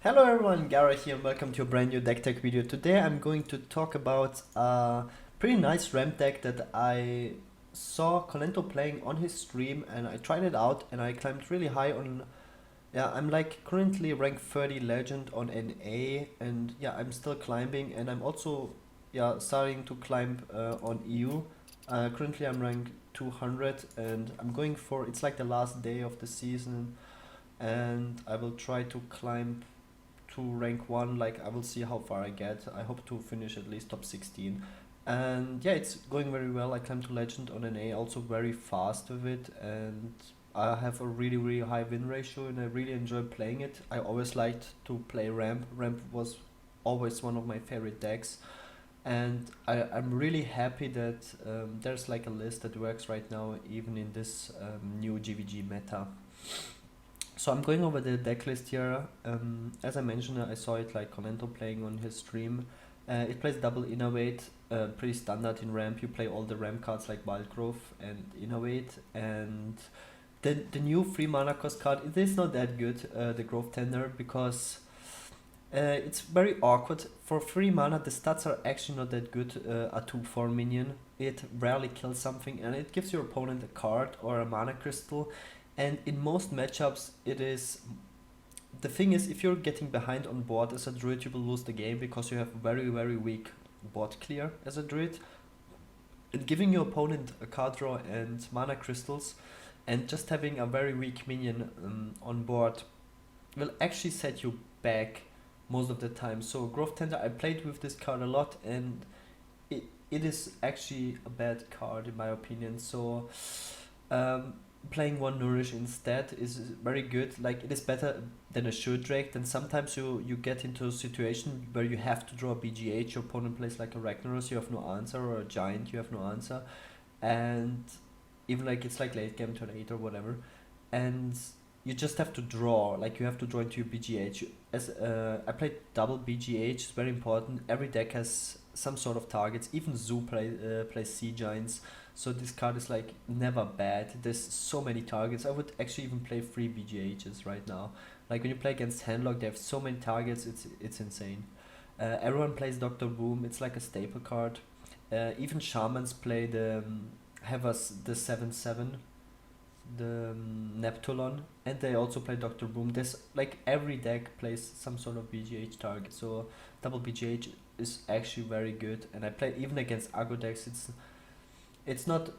Hello everyone, Gaara here and welcome to a brand new deck tech video. Today I'm going to talk about a pretty nice ramp deck that I saw Kolento playing on his stream and I tried it out and I climbed really high on, I'm like currently rank 30 legend on NA and I'm still climbing and I'm also starting to climb on EU. Currently I'm rank 200 and I'm going for, it's like the last day of the season and I will try to climb to rank 1. Like I will see how far I get. I hope to finish at least top 16. And yeah, it's going very well. I climbed to legend on NA, also very fast with it, and I have a really high win ratio and I really enjoy playing it. I always liked to play ramp. Ramp was always one of my favorite decks, and I'm really happy that there's like a list that works right now even in this new GvG meta. So I'm going over the deck list here. As I mentioned, I saw it like Kolento playing on his stream. It plays double Innovate, pretty standard in ramp. You play all the ramp cards like Wild Growth and Innovate, and the new free mana cost card, it is not that good, the Growth Tender, because it's very awkward. For free mana, the stats are actually not that good. A 2/4 minion, it rarely kills something, and it gives your opponent a card or a mana crystal. And in most matchups, it is the thing is, if you're getting behind on board as a druid, you will lose the game because you have very weak board clear as a druid. And giving your opponent a card draw and mana crystals, and just having a very weak minion on board will actually set you back most of the time. So Growth Tender, I played with this card a lot, and it is actually a bad card in my opinion. So um, playing one Nourish instead is very good. Like it is better than a Sure Drake. Then sometimes you get into a situation where you have to draw a BGH. Your opponent plays like a Ragnaros, you have no answer, or a Giant, you have no answer, and even like it's like late game turn 8 or whatever, and you just have to draw. Like you have to draw into your BGH. As I played double BGH, it's very important. Every deck has some sort of targets. Even Zoo plays Sea Giants, so this card is like never bad. There's so many targets. I would actually even play 3 BGHs right now. Like when you play against Handlock, they have so many targets. It's insane. Everyone plays Doctor Boom. It's like a staple card. Even Shamans play have us the 7/7, the Neptulon, and they also play Doctor Boom. There's like every deck plays some sort of BGH target, so double BGH is actually very good. And I play even against aggro decks. It's not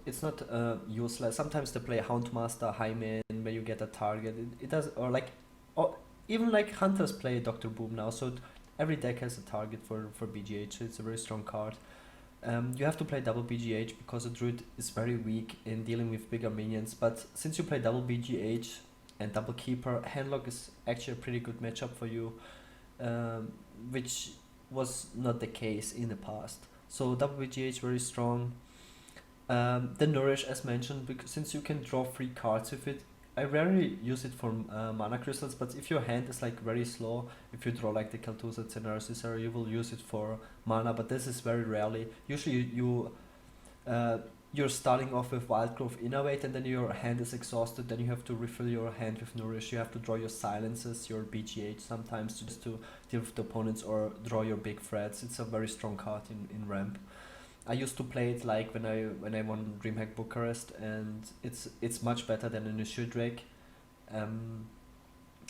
useless. Sometimes they play Houndmaster, Hymen, where you get a target. It does, or even like Hunters play Doctor Boom now. So every deck has a target for BGH. So it's a very strong card. You have to play double BGH because the Druid is very weak in dealing with bigger minions. But since you play double BGH and double Keeper, Handlock is actually a pretty good matchup for you, um, which was not the case in the past. So double BGH very strong. The Nourish, as mentioned, because since you can draw 3 cards with it, I rarely use it for mana crystals, but if your hand is like very slow, if you draw like the Kel'Thuzad Cenaricis, you will use it for mana, but this is very rarely. Usually uh, you're starting off with Wild Growth Innovate, and then your hand is exhausted, then you have to refill your hand with Nourish, you have to draw your silences, your BGH sometimes just to deal with the opponents or draw your big threats. It's a very strong card in ramp. I used to play it like when I won DreamHack Bucharest, and it's much better than in a Shield Drake, um,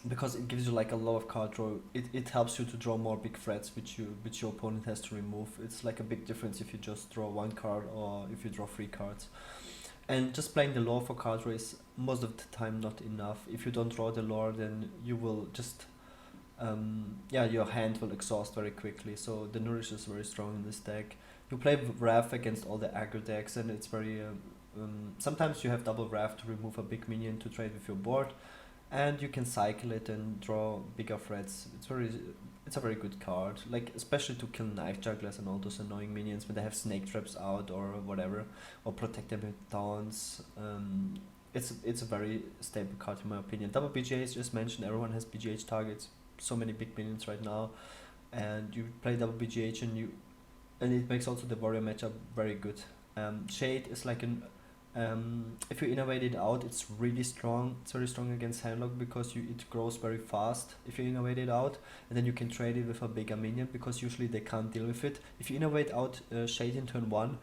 because it gives you like a lot of card draw. It helps you to draw more big threats, which your opponent has to remove. It's like a big difference if you just draw 1 card or if you draw 3 cards. And just playing the lore for card draw is most of the time not enough. If you don't draw the lore, then you will just your hand will exhaust very quickly. So the Nourish is very strong in this deck. You play Wrath against all the aggro decks, and it's very. Sometimes you have double Wrath to remove a big minion to trade with your board, and you can cycle it and draw bigger threats. It's a very good card, like especially to kill knife jugglers and all those annoying minions when they have snake traps out or whatever, or protect them with taunts. It's a very stable card in my opinion. Double BGH just mentioned. Everyone has BGH targets. So many big minions right now, and you play double BGH and it makes also the warrior matchup very good. Shade is like If you innovate it out, it's really strong. It's very strong against handlock because it grows very fast if you innovate it out, and then you can trade it with a bigger minion because usually they can't deal with it. If you innovate out Shade in turn 1,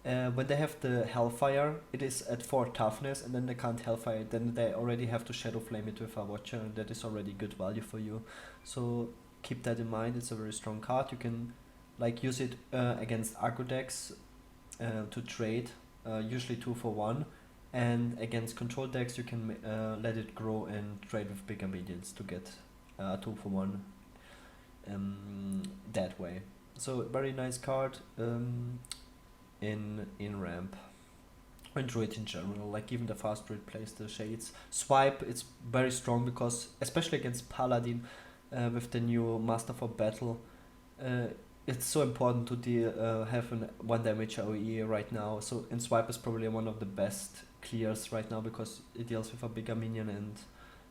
when they have the Hellfire, it is at 4 toughness, and then they can't Hellfire it. Then they already have to Shadow Flame it with a Watcher, and that is already good value for you. So keep that in mind. It's a very strong card. You can like use it against aggro decks to trade, usually 2 for 1, and against control decks you can let it grow and trade with bigger minions to get 2 for 1 that way. So very nice card in ramp. And Druid in general, like even the fast Druid plays the shades. Swipe, it's very strong because especially against Paladin with the new Master for Battle, it's so important to have an 1 damage AoE right now. So and Swipe is probably one of the best clears right now because it deals with a bigger minion and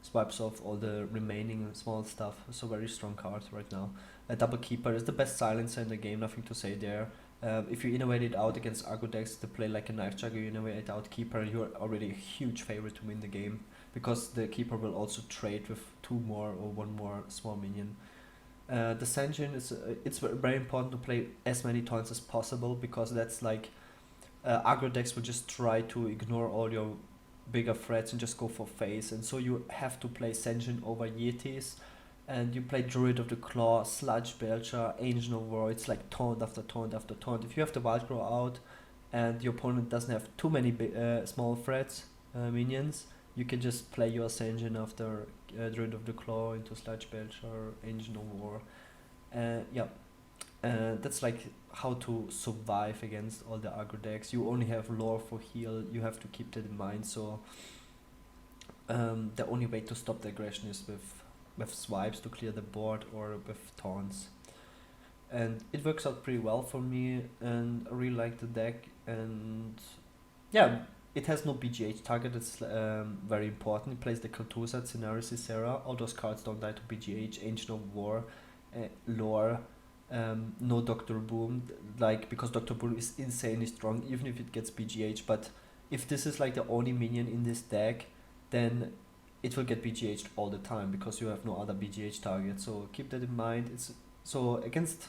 swipes off all the remaining small stuff. So very strong card right now. A Double Keeper is the best silencer in the game, nothing to say there. If you innovate it out against aggro decks to play like a Knife Jugger, you innovate it out Keeper, you're already a huge favorite to win the game because the Keeper will also trade with 2 more or 1 more small minion. The Sanjin is it's very important to play as many taunts as possible because that's like aggro decks will just try to ignore all your bigger threats and just go for face, and so you have to play Sanjin over Yetis, and you play Druid of the Claw, Sludge Belcher, Ancient of War. It's like taunt after taunt after taunt. If you have the Wild Grow out and your opponent doesn't have too many small threats minions, you can just play your Sanjin after Druid of the Claw into Sludge Belcher, Ancient of War. That's like how to survive against all the aggro decks. You only have lore for heal, you have to keep that in mind. So the only way to stop the aggression is with swipes to clear the board or with taunts. And it works out pretty well for me, and I really like the deck. And yeah, it has no BGH target, it's very important. It plays the Kaltuzat, Scenario Cicera. All those cards don't die to BGH, Ancient of War, lore. No Dr. Boom, like because Dr. Boom is insanely strong even if it gets BGH, but if this is like the only minion in this deck, then it will get BGH'd all the time because you have no other BGH target. So keep that in mind. It's so against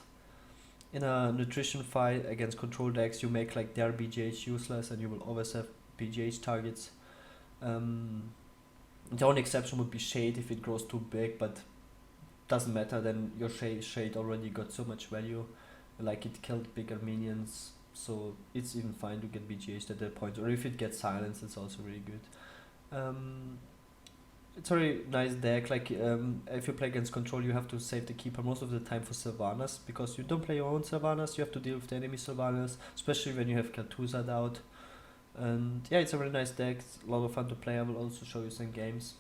in a nutrition fight against control decks, you make like their BGH useless and you will always have BGH targets. The only exception would be Shade if it grows too big, but doesn't matter, then your shade already got so much value, like it killed bigger minions, so it's even fine to get BGH at that point, or if it gets silence, it's also really good. It's a very nice deck. Like if you play against control, you have to save the Keeper most of the time for Sylvanas because you don't play your own Sylvanas, you have to deal with the enemy Sylvanas, especially when you have Kaltuzad out. And yeah, it's a very nice deck, it's a lot of fun to play. I will also show you some games.